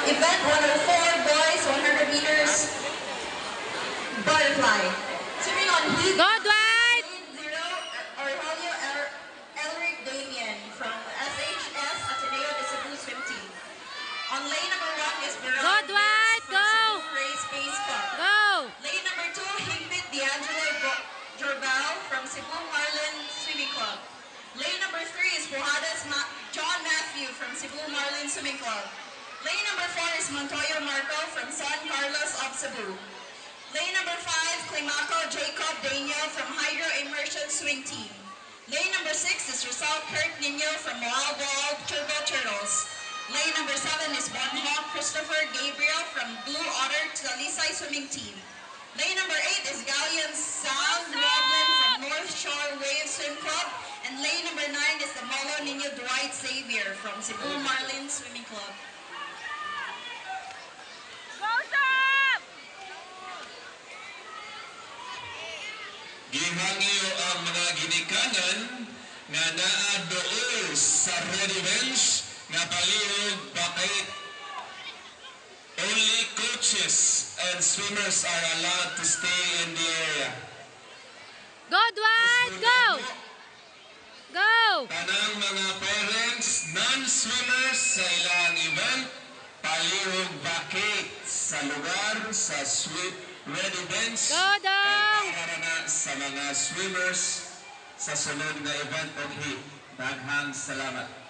Event 104, boys, 100 meters, butterfly. Swimming on heat. Go, Dwight! Lane 0, Aurelio Elric Damien from SHS Ateneo de Cebu Swim Team. On lane number 1 is Bernard Go, Dwight! from Go! Cebu Race Pace Club. Go! Lane number 2, Higbit D'Angelo Jorbal from Cebu Marlin Swimming Club. Lane number 3 is Pujadas John Matthew from Cebu Marlin Swimming Club. Lane number 4 is Montoyo Marco from San Carlos of Cebu. Lane number 5, Climaco Jacob Daniel from Hydro Immersion Swing Team. Lane number 6 is Rizal Kurt Nino from Wild Ball Turbo Turtles. Lane number 7 is Bonhawk Christopher Gabriel from Blue Otter Talisay Swimming Team. Lane number 8 is Galleon Sam Roblin from North Shore Wave Swim Club. And lane number 9 is the Molo Nino Dwight Xavier from Cebu Marlin Swimming Club. Gihangyo ang mga ginikanan nga naa dool sa ready bench nga palihog bakit only coaches and swimmers are allowed to stay in the area. Go, Dwight! Go! Go! Tanang mga parents, non-swimmers sa ilang event, palihog bakit sa lugar sa ready bench. Go, Dong! Para na sa mga swimmers sa sunod na event of heat. Daghang salamat.